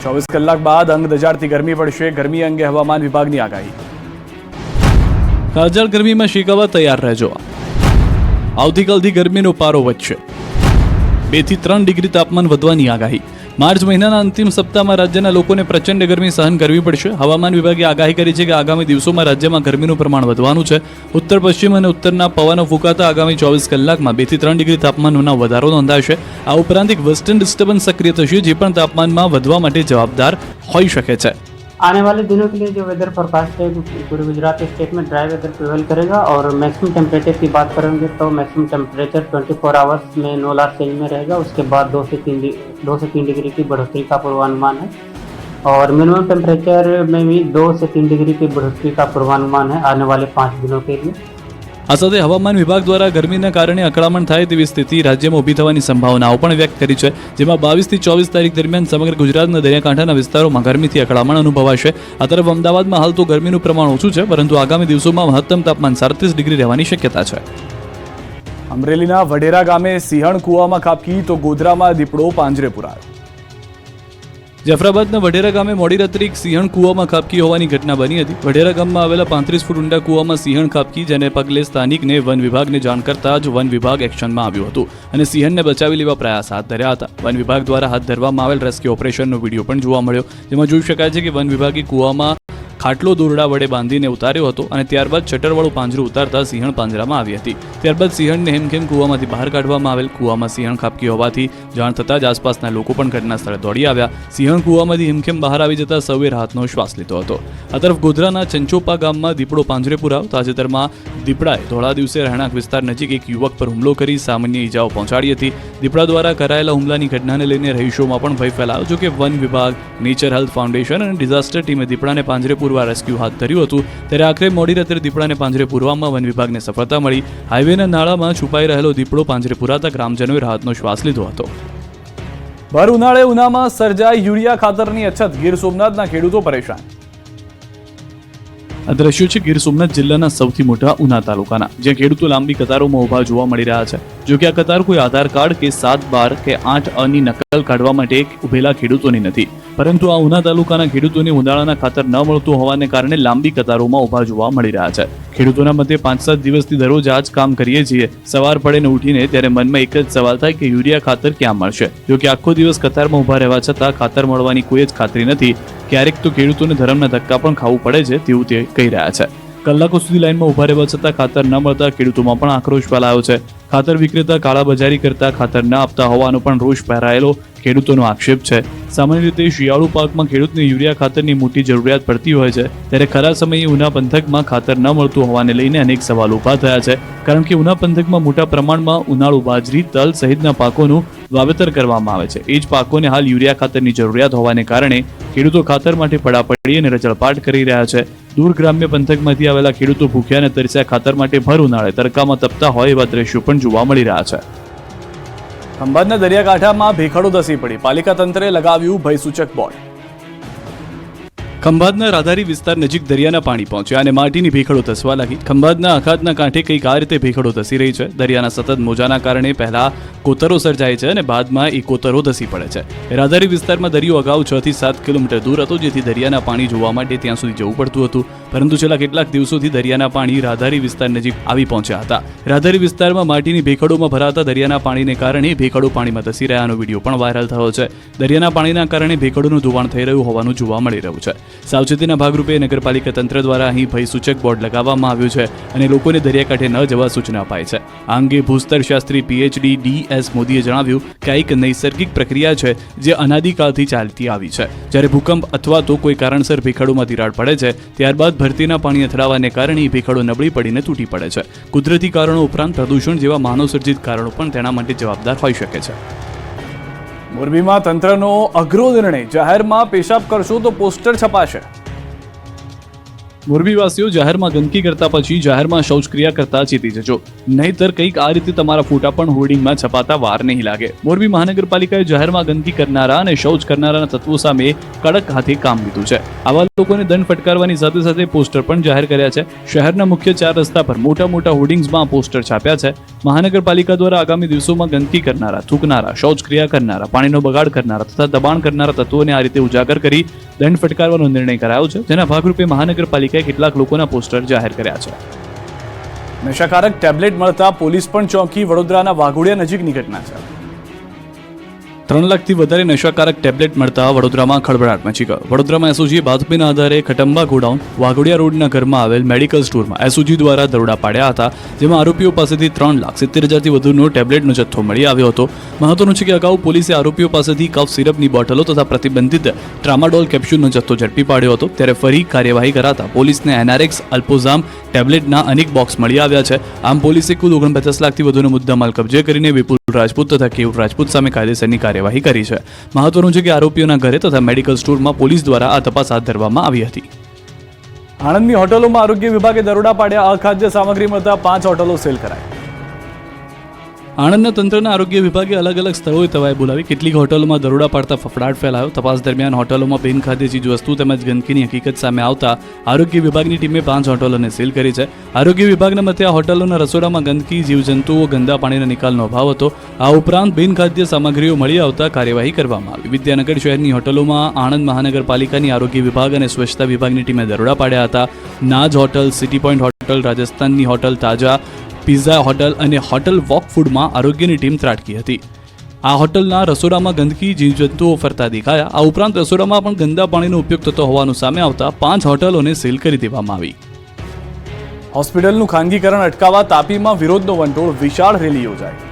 24 કલાક બાદ અંગ દજાડતી ગરમી પડશે. ગરમી અંગે હવામાન વિભાગની આગાહી. કાજળ ગરમીમાં શેકાવા તૈયાર રહેજો. આવતીકાલથી ગરમીનો પારો વધશે. 2 થી 3 ડિગ્રી તાપમાન વધવાની આગાહી. માર્ચ મહિનાના અંતિમ સપ્તાહમાં રાજ્યના લોકોને પ્રચંડ ગરમી સહન કરવી પડશે. હવામાન વિભાગે આગાહી કરી છે કે આગામી દિવસોમાં રાજ્યમાં ગરમીનું પ્રમાણ વધવાનું છે. ઉત્તર પશ્ચિમ અને ઉત્તરના પવનો ફૂંકાતા આગામી 24 કલાકમાં 2 થી 3 ડિગ્રી તાપમાનનો વધારો નોંધાશે. આ ઉપરાંત એક વેસ્ટર્ન ડિસ્ટર્બન્સ સક્રિય થશે, જે પણ તાપમાનમાં વધવા માટે જવાબદાર હોઈ શકે છે. आने वाले दिनों के लिए जो वेदर फोरकास्ट है पूरे गुजरात स्टेट में ड्राई वेदर प्रिवेल करेगा और मैक्सिमम टेम्परेचर की बात करेंगे तो मैक्सिमम टेम्परेचर 24 आवर्स में 9 लाख रेंज में रहेगा. उसके बाद 2 से 3 डिग्री की बढ़ोतरी का पूर्वानुमान है और मिनिमम टेम्परेचर में भी 2 से 3 डिग्री की बढ़ोतरी का पूर्वानुमान है आने वाले 5 दिनों के लिए. આ સાથે હવામાન વિભાગ દ્વારા ગરમીના કારણે અકળામણ થાય તેવી સ્થિતિ રાજ્યમાં ઊભી થવાની સંભાવનાઓ પણ વ્યક્ત કરી છે, જેમાં 22 થી 24 તારીખ દરમિયાન સમગ્ર ગુજરાતના દરિયાકાંઠાના વિસ્તારોમાં ગરમીથી અકળામણ અનુભવાશે. આ તરફ અમદાવાદમાં હાલ તો ગરમીનું પ્રમાણ ઓછું છે, પરંતુ આગામી દિવસોમાં મહત્તમ તાપમાન 37 ડિગ્રી રહેવાની શક્યતા છે. અમરેલીના વઢેરા ગામે સિંહણ કૂવામાં ખાબકી તો ગોધરામાં દીપડો પાંજરે પુરાયો. જાફરાબાદના વઢેરા ગામે મોડી રાત્રે એક સિંહણ કૂવામાં ખાબકી હોવાની ઘટના બની હતી. વઢેરા ગામમાં આવેલા 35 ફૂટ ઊંડા કૂવામાં સિંહણ ખાબકી, જેને પગલે સ્થાનિકને વન વિભાગને જાણ કરતા જ વન વિભાગ એક્શનમાં આવ્યું હતું અને સિંહણને બચાવી લેવા પ્રયાસ હાથ ધર્યા હતા. વન વિભાગ દ્વારા હાથ ધરવામાં આવેલ રેસ્ક્યુ ઓપરેશનનો વિડીયો પણ જોવા મળ્યો, જેમાં જોઈ શકાય છે કે વન વિભાગે કૂવામાં ખાટલો દોરડા વડે બાંધીને ઉતાર્યો હતો અને ત્યારબાદ શટરવાળું પાંજરું ઉતારતા સિંહણ પાંજરામાં આવી હતી. ત્યારબાદ સિંહણને હેમખેમ કૂવામાંથી બહાર કાઢવામાં આવેલ. કૂવામાં સિંહણ ખાબકી હોવાથી જાણ થતાં જ આસપાસના લોકો પણ ઘટના સ્થળે દોડી આવ્યા. સિંહણ કૂવામાંથી હેમખેમ બહાર આવી જતા સૌએ રાહતનો શ્વાસ લીધો હતો. આ તરફ ગોધરાના ચંચોપા ગામમાં દીપડો પાંજરે પુરાવ. તાજેતરમાં દીપડાએ ધોળા દિવસે રહેણાંક વિસ્તાર નજીક એક યુવક પર હુમલો કરી સામાન્ય ઈજાઓ પહોંચાડી હતી. દીપડા દ્વારા કરાયેલા હુમલાની ઘટનાને લઈને રહીશોમાં પણ ભય ફેલાયો, જો કે વન વિભાગ, નેચર હેલ્થ ફાઉન્ડેશન અને ડિઝાસ્ટર ટીમે દીપડાને પાંજરે રેસ્ક્યુ હાથ ધર્યું હતું. ત્યારે આખરે મોડી રાત્રે દીપડાને પાંજરે પૂરવામાં વન વિભાગને સફળતા મળી. હાઈવેના નાળામાં છુપાઈ રહેલો દીપડો પાંજરે પુરાતા ગ્રામજનોએ રાહતનો શ્વાસ લીધો હતો. ભર ઉનાળે ઉનામાં સર્જાઈ યુરિયા ખાતરની અછત. ગીર સોમનાથના ખેડૂતો પરેશાન. આ દ્રશ્યો છે ગીર સોમનાથ જિલ્લાના સૌથી મોટા ઉના તાલુકાના, જ્યાં ખેડૂતો લાંબી કતારોમાં ઉભા જોવા મળી રહ્યા છે. જો કે આ કતાર કોઈ આધાર કાર્ડ કે 7-12 કે 8 ની નકલ કાઢવા માટે ઉભેલા ખેડૂતોની નથી, પરંતુ આ ઉના તાલુકાના ખેડૂતોને ઉનાળાના ખાતર ન મળતું હોવાને કારણે લાંબી કતારોમાં ઉભા જોવા મળી રહ્યા છે. ખેડૂતોના મતે 5-7 દિવસથી દરરોજ આ જ કામ કરીએ છીએ. સવાર પડે ને ઉઠીને ત્યારે મનમાં એક જ સવાલ થાય કે યુરિયા ખાતર ક્યાં મળશે. જો કે આખો દિવસ કતારમાં ઉભા રહેવા છતાં ખાતર મળવાની કોઈ જ ખાતરી નથી. ક્યારેક તો ખેડૂતોને ધરમના ધક્કા પણ ખાવું પડે છે તેવું તે કહી રહ્યા છે. કલાકો સુધી લાઇનમાં ઉભા રહેવા છતાં ખાતર ન મળતા ખેડૂતોમાં પણ આક્રોશ ફેલાયો છે. ખાતર વિક્રેતા કાળાબજારી કરતા ખાતર ન આપતા હોવાનો પણ રોષ પહેરાયેલો ખેડૂતોનો આક્ષેપ છે. સામાન્ય રીતે શિયાળુ પાકમાં ખેડૂતને યુરિયા ખાતરની મોટી જરૂરિયાત પડતી હોય છે, ત્યારે ખરા સમયે ઉના પંથકમાં ખાતર ન મળતું હોવાને લઈને અનેક સવાલો ઊભા થયા છે. કારણ કે ઉના પંથકમાં મોટા પ્રમાણમાં ઉનાળુ બાજરી, તલ સહિતના પાકોનું વાવેતર કરવામાં આવે છે. એ જ પાકોને હાલ યુરિયા ખાતરની જરૂરિયાત હોવાને કારણે ખેડૂતો ખાતર માટે પડાપડી અને રજળપાટ કરી રહ્યા છે. દૂર ગ્રામ્ય પંથકમાંથી આવેલા ખેડૂતો ભૂખ્યા અને તરસ્યા ખાતર માટે ભર ઉનાળે તડકામાં તપતા હોય એવા દ્રશ્યો પણ જોવા મળી રહ્યા છે. ખંભાતના દરિયાકાંઠામાં ભેખડો ધસી પડી. પાલિકા તંત્રે લગાવ્યું ભયસૂચક બોર્ડ. ખંભાતના રાધારી વિસ્તાર નજીક દરિયાના પાણી પહોંચ્યા અને માટીની ભેખડો ધસવા લાગી. ખંભાતના અખાતના કાંઠે કંઈક આ રીતે ભેખડો ધસી રહી છે. દરિયાના સતત મોજાના કારણે પહેલા કોતરો સર્જાય છે અને બાદમાં એ કોતરો ધસી પડે છે. રાધારી વિસ્તારમાં દરિયો અગાઉ 6 થી 7 કિલોમીટર દૂર હતો, જેથી દરિયાના પાણી જોવા માટે ત્યાં સુધી જવું પડતું હતું. પરંતુ છેલ્લા કેટલાક દિવસોથી દરિયાના પાણી રાધારી વિસ્તાર નજીક આવી પહોંચ્યા હતા. રાધારી વિસ્તારમાં માટીની ભેખડોમાં ભરાતા દરિયાના પાણીને કારણે ભેખડો પાણીમાં ધસી રહ્યાનો વિડીયો પણ વાયરલ થયો છે. દરિયાના પાણીના કારણે ભેખડોનું ધોવાણ થઈ રહ્યું હોવાનું જોવા મળી રહ્યું છે. સાવચેતીના ભાગરૂપે નગરપાલિકા તંત્ર દ્વારા અહીં ભયસૂચક બોર્ડ લગાવવામાં આવ્યું છે અને લોકોને દરિયાકાંઠે ન જવા સૂચના અપાઈ છે. આ અંગે ભૂસ્તર શાસ્ત્રી PhD DS મોદીએ જણાવ્યું કે આ એક નૈસર્ગિક પ્રક્રિયા છે જે અનાદિકાળથી ચાલતી આવી છે. જ્યારે ભૂકંપ અથવા તો કોઈ કારણસર ભેખડોમાં તિરાડ પડે છે, ત્યારબાદ ભરતીના પાણી અથડાવાને કારણે ભેખડો નબળી પડીને તૂટી પડે છે. કુદરતી કારણો ઉપરાંત પ્રદૂષણ જેવા માનવસર્જિત કારણો પણ તેના માટે જવાબદાર હોઈ શકે છે. મોરબીમાં તંત્રનો અઘરો નિર્ણય. જાહેરમાં પેશાબ કરશો તો પોસ્ટર છપાશે. મોરબીવાસીઓ જાહેરમાં ગંદકી કરતા પછી જાહેરમાં શૌચક્રિયા કરતા ચેતી જજો, નહીતર કંઈક આ રીતે તમારા ફોટા પણ હોર્ડિંગમાં છપાતા વાર નહીં લાગે. મોરબી મહાનગરપાલિકાએ જાહેરમાં ગંદકી કરનારા અને શૌચ કરનારાના તત્વો સામે કડક હાથે કામ લીધું છે. આવા લોકોને દંડ ફટકારવાની સાથે સાથે પોસ્ટર પણ જાહેર કર્યા છે. શહેરના મુખ્ય 4 રસ્તા પર મોટા મોટા હોર્ડિંગ્સમાં પોસ્ટર છાપ્યા છે. મહાનગરપાલિકા દ્વારા આગામી દિવસોમાં ગંદકી કરનારા, થૂકનારા, શૌચક્રિયા કરનારા, પાણીનો બગાડ કરનારા તથા દબાણ કરનારા તત્વોને આ રીતે ઉજાગર કરી દંડ ફટકારવાનો નિર્ણય કરાયો છે, જેના ભાગરૂપે મહાનગરપાલિકાએ કેટલાક લોકોના પોસ્ટર જાહેર કર્યા છે. નશાકારક ટેબ્લેટ મળતા પોલીસ પણ ચોંકી. વડોદરાના વાઘોડિયા નજીકની ઘટના છે. 3 લાખથી વધારે નશાકારક ટેબ્લેટ મળતા વડોદરામાં ખળભળાટ મચી ગયો. વડોદરામાં એસઓજીએ બાતમીના આધારે ખટંબા ગોડાઉન વાઘોડિયા રોડના ઘરમાં આવેલ મેડિકલ સ્ટોરમાં એસઓજી દ્વારા દરોડા પાડ્યા હતા, જેમાં આરોપીઓ પાસેથી 3,70,000થી વધુનો ટેબ્લેટનો જથ્થો મળી આવ્યો હતો. મહત્વનું છે કે અગાઉ પોલીસે આરોપીઓ પાસેથી કફ સિરપની બોટલો તથા પ્રતિબંધિત ટ્રામાડોલ કેપ્સ્યુલનો જથ્થો ઝડપી પાડ્યો હતો. ત્યારે ફરી કાર્યવાહી કરાતા પોલીસને એનારેક્સ અલ્પોઝામ ટેબ્લેટના અનેક બોક્સ મળી આવ્યા છે. આમ પોલીસે કુલ 49 લાખથી વધુનો મુદ્દામાલ કબજે કરીને વિપુલ રાજપૂત તથા કેયુર રાજપૂત સામે કાયદેસરની કાર્યવાહી કરી છે. મહત્વનું છે કે આરોપીઓના ઘરે તથા મેડિકલ સ્ટોરમાં પોલીસ દ્વારા આ તપાસ હાથ ધરવામાં આવી હતી. આણંદની હોટલોમાં આરોગ્ય વિભાગે દરોડા પાડ્યા. અખાદ્ય સામગ્રી મળતા 5 હોટલો સીલ કરાઈ. આણંદના તંત્રના આરોગ્ય વિભાગે અલગ અલગ સ્થળોએ તવાઈ બોલાવી કેટલીક હોટલોમાં દરોડા પાડતા ફફડાટ ફેલાયો. તપાસ દરમિયાન હોટલોમાં બિનખાદ્ય ચીજવસ્તુ તેમજ ગંદકીની હકીકત સામે આવતા આરોગ્ય વિભાગની ટીમે 5 હોટલોને સીલ કરી છે. આરોગ્ય વિભાગના મતે આ હોટલોના રસોડામાં ગંદકી, જીવજંતુઓ, ગંદા પાણીના નિકાલનો અભાવ હતો. આ ઉપરાંત બિનખાદ્ય સામગ્રીઓ મળી આવતા કાર્યવાહી કરવામાં આવી. વિદ્યાનગર શહેરની હોટલોમાં આણંદ મહાનગરપાલિકાની આરોગ્ય વિભાગ અને સ્વચ્છતા વિભાગની ટીમે દરોડા પાડ્યા હતા. નાજ હોટલ, સિટી પોઈન્ટ હોટલ, રાજસ્થાનની હોટલ તાજા, પિઝા હોટલ અને હોટલ વોક ફૂડમાં આરોગ્યની ટીમ ત્રાટકી હતી. આ હોટલના રસોડામાં ગંદકી, જીવજંતુઓ ફરતા દેખાયા. આ ઉપરાંત રસોડામાં પણ ગંદા પાણીનો ઉપયોગ થતો હોવાનું સામે આવતા 5 હોટલોને સીલ કરી દેવામાં આવી. હોસ્પિટલનું ખાનગીકરણ અટકાવવા તાપીમાં વિરોધનો વંટોળ, વિશાળ રેલી યોજાઈ.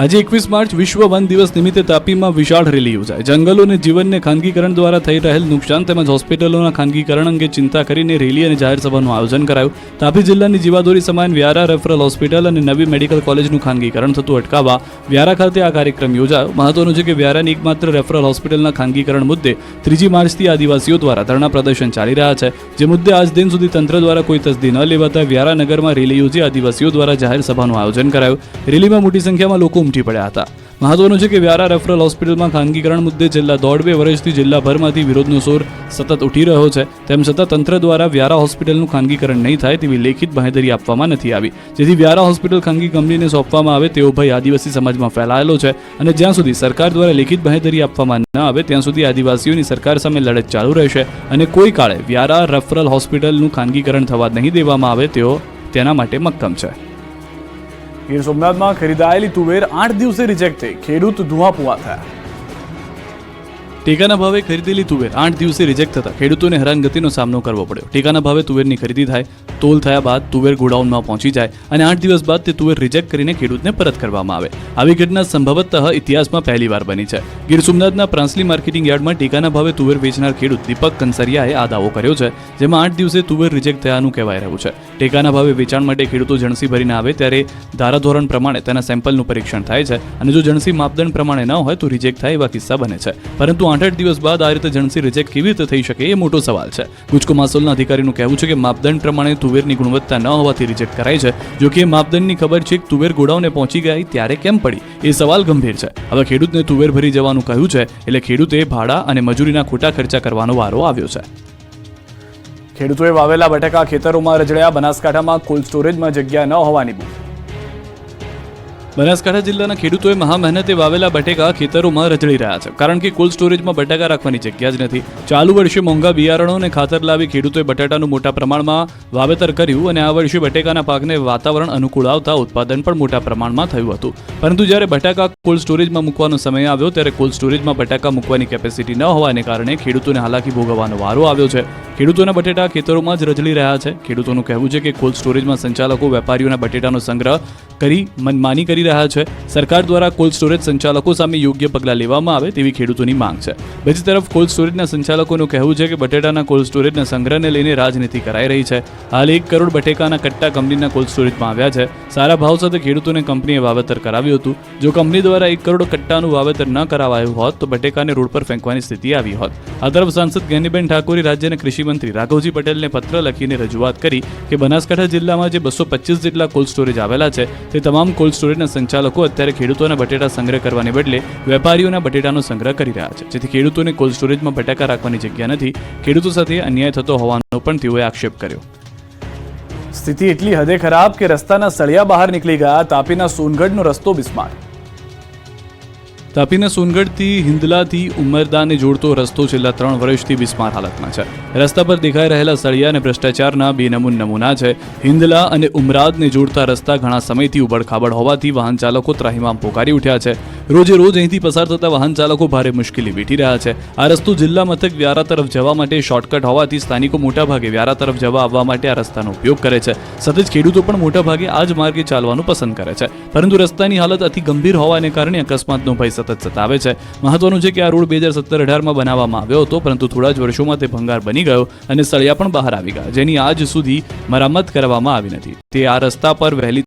આજે 21 માર્ચ વિશ્વ વન દિવસ નિમિત્તે તાપીમાં વિશાળ રેલી યોજાઈ. જંગલો અને જીવનને ખાનગીકરણ દ્વારા થઈ રહેલ નુકસાન તેમજ હોસ્પિટલોના ખાનગીકરણ અંગે ચિંતા કરીને રેલી અને જાહેર સભાનું આયોજન કરાયું. તાપી જિલ્લાની જીવાદોરી સમાન વ્યારા રેફરલ હોસ્પિટલ અને નવી મેડિકલ કોલેજનું ખાનગીકરણ થતું અટકાવવા વ્યારા ખાતે આ કાર્યક્રમ યોજાયો. મહત્વનું છે કે વ્યારાની એકમાત્ર રેફરલ હોસ્પિટલના ખાનગીકરણ મુદ્દે 3 માર્ચથી આદિવાસીઓ દ્વારા ધરણા પ્રદર્શન ચાલી રહ્યા છે, જે મુદ્દે આજ દિન સુધી તંત્ર દ્વારા કોઈ તસદી ન લેવાતા વ્યારા નગરમાં રેલી યોજી આદિવાસીઓ દ્વારા જાહેર સભાનું આયોજન કરાયું. રેલીમાં મોટી સંખ્યામાં લોકો ઉમટી પડ્યા હતા. મહત્વનું છે કે વ્યારા રેફરલ હોસ્પિટલમાં ખાનગીકરણ મુદ્દે છેલ્લા 1.5-2 વર્ષથી જિલ્લાભરમાંથી વિરોધનો સૂર સતત ઉઠી રહ્યો છે. તેમ છતાં તંત્ર દ્વારા વ્યારા હોસ્પિટલનું ખાનગીકરણ નહીં થાય તેવી લેખિત બાંહેધરી આપવામાં નથી આવી, જેથી વ્યારા હોસ્પિટલ ખાનગી કંપનીને સોંપવામાં આવે તેવો ભય આદિવાસી સમાજમાં ફેલાયેલો છે. અને જ્યાં સુધી સરકાર દ્વારા લેખિત બાંહેધરી આપવામાં ન આવે ત્યાં સુધી આદિવાસીઓની સરકાર સામે લડત ચાલુ રહેશે અને કોઈ કાળે વ્યારા રેફરલ હોસ્પિટલનું ખાનગીકરણ થવા નહીં દેવામાં આવે તેઓ તેના માટે મક્કમ છે. ગીર સોમનાથમાં ખરીદાયેલી તુવેર 8 દિવસે રિજેક્ટ થઈ, ખેડૂત ધુઆપુઆ થયા. ટેકાના ભાવે ખરીદેલી તુવેર 8 દિવસે રિજેક્ટ થતા ખેડૂતોને હેરાનગતિનો સામનો કરવો પડ્યો. ટેકાના ભાવે તુવેરની ખરીદી થાય, તોલ થયા બાદ તુવેર ગોડાઉનમાં પહોંચી જાય અને 8 દિવસ બાદ તે તુવેર રિજેક્ટ કરીને ખેડૂતને પરત કરવામાં આવે. આવી ઘટના સંભવતઃ ઇતિહાસમાં પહેલીવાર બની છે. ગીર સોમનાથના પ્રાંસલી માર્કેટિંગ યાર્ડમાં ટેકાના ભાવે તુવેર વેચનાર ખેડૂત દીપક કંસરિયાએ આ દાવો કર્યો છે, જેમાં 8 દિવસે તુવેર રિજેક્ટ થયાનું કહેવાય રહ્યું છે. ટેકાના ભાવે વેચાણ માટે ખેડૂતો જણસી ભરીને આવે ત્યારે ધારાધોરણ પ્રમાણે તેના સેમ્પલનું પરીક્ષણ થાય છે અને જો જણસી માપદંડ પ્રમાણે ન હોય તો રિજેક્ટ થાય એવા કિસ્સા બને છે. પરંતુ 8 દિવસ બાદ આ રીતે જણસી રિજેક્ટ કેવી રીતે થઈ શકે એ મોટો સવાલ છે. ગુજકો માસોલના અધિકારીનું કહેવું છે કે માપદંડ પ્રમાણે તુવેરની ગુણવત્તા ન હોવાથી રિજેક્ટ કરાય છે. જો કે માપદંડની ખબર છે કે તુવેર ગોડાઉને પહોંચી ગઈ ત્યારે કેમ પડી એ સવાલ ગંભીર છે. હવે ખેડૂતને તુવેર ભરી જવાનું કહ્યું છે એટલે ખેડૂતે ભાડા અને મજૂરીના ખોટા ખર્ચા કરવાનો વારો આવ્યો છે. ખેડૂતોએ વાવેલા બટાકા ખેતરોમાં રજળ્યા. બનાસકાંઠામાં કોલ્ડ સ્ટોરેજમાં જગ્યા ન હોવાની બૂમ. બનાસકાંઠા જિલ્લાના ખેડૂતોએ મહા મહેનતે વાવેલા બટેકા ખેતરોમાં રજળી રહ્યા છે, કારણ કે કોલ્ડ સ્ટોરેજમાં બટાકા રાખવાની જગ્યા જ નથી. ચાલુ વર્ષે મોંઘા બિયારણો અને ખાતર લાવી ખેડૂતોએ બટાટાનું મોટા પ્રમાણમાં વાવેતર કર્યું અને આ વર્ષે બટેકાના પાકને વાતાવરણ અનુકૂળ આવતા ઉત્પાદન પણ મોટા પ્રમાણમાં થયું હતું. પરંતુ જ્યારે બટાકા કોલ્ડ સ્ટોરેજમાં મૂકવાનો સમય આવ્યો ત્યારે કોલ્ડ સ્ટોરેજમાં બટાકા મૂકવાની કેપેસિટી ન હોવાને કારણે ખેડૂતોને હાલાકી ભોગવવાનો વારો આવ્યો છે. ખેડૂતોના બટેટા ખેતરોમાં જ રજળી રહ્યા છે. ખેડૂતોનું કહેવું છે કે કોલ્ડ સ્ટોરેજમાં સંચાલકો વેપારીઓના બટેટાનો સંગ્રહ કરી મનમાની કરી કરી રહ્યા છે. સરકાર દ્વારા કોલ્ડ સ્ટોરેજ સંચાલકો સામે યોગ્ય પગલાં લેવામાં આવે તેવી ખેડૂતોની માંગ છે. બીજી તરફ કોલ્ડ સ્ટોરેજના સંચાલકોનું કહેવું છે કે બટેટાના કોલ્ડ સ્ટોરેજના સંગ્રહને લઈને રાજનીતિ કરાઈ રહી છે. હાલ 1 કરોડ બટેકાના કટ્ટા કંપનીના કોલ્ડ સ્ટોરેજમાં આવ્યા છે. સારા ભાવ સાથે ખેડૂતોને કંપનીએ વાવેતર કરાવ્યું હતું. જો કંપની દ્વારા 1 કરોડ કટ્ટાનું વાવેતર ન કરાવાયું હોત તો બટેકાને રોડ પર ફેંકવાની સ્થિતિ આવી હોત. આ તરફ સાંસદ જ્ઞાનીબેન ઠાકોરે રાજ્યના કૃષિમંત્રી રાઘવજી પટેલને પત્ર લખીને રજૂઆત કરી કે બનાસકાંઠા જિલ્લામાં જે 225 જેટલા કોલ્ડ સ્ટોરેજ આવેલા છે તે તમામ કોલ્ડ સ્ટોરેજના સંચાલકો અત્યારે ખેડૂતોના બટેટા સંગ્રહ કરવાને બદલે વેપારીઓના બટેટાનો સંગ્રહ કરી રહ્યા છે, જેથી ખેડૂતોને કોલ્ડ સ્ટોરેજમાં બટાકા રાખવાની જગ્યા નથી. ખેડૂતો સાથે અન્યાય થતો હોવાનો પણ તેઓએ આક્ષેપ કર્યો. સ્થિતિ એટલી હદે ખરાબ કે રસ્તાના સળિયા બહાર નીકળી ગયા. તાપીના સોનગઢનો રસ્તો બિસ્માર. તાપીના સોનગઢથી હિંદલાથી ઉમરદાને જોડતો રસ્તો છેલ્લા 3 વર્ષથી બિસ્માર હાલતમાં છે. રસ્તા પર દેખાઈ રહેલા સળિયા અને ભ્રષ્ટાચારના બેનમૂન નમૂના છે. હિંદલા અને ઉમરાદને જોડતા રસ્તા ઘણા સમયથી ઉબડખાબડ હોવાથી વાહન ચાલકો ત્રાહિમામ પોકારી ઉઠ્યા છે. રોજે રોજ અહીંથી પસાર થતા વાહન ચાલકો ભારે મુશ્કેલી વેઠી રહ્યા છે. આ રસ્તો જિલ્લા મથક વ્યારા તરફ જવા માટે શોર્ટકટ હોવાથી સ્થાનિકો મોટાભાગે વ્યારા તરફ જવા આવવા માટે આ રસ્તાનો ઉપયોગ કરે છે. સાથે જ ખેડૂતો પણ મોટાભાગે આ જ માર્ગે ચાલવાનું પસંદ કરે છે. પરંતુ રસ્તાની હાલત અતિ ગંભીર હોવાને કારણે અકસ્માતનો ભય સતત સતાવે છે. મહત્વનું છે કે આ રોડ 2017-18માં બનાવવામાં આવ્યો હતો, પરંતુ થોડા જ વર્ષોમાં તે ભંગાર બની ગયો અને સળિયા પણ બહાર આવી ગયા, જેની આજ સુધી મરામત કરવામાં આવી નથી. તે આ રસ્તા પર વહેલી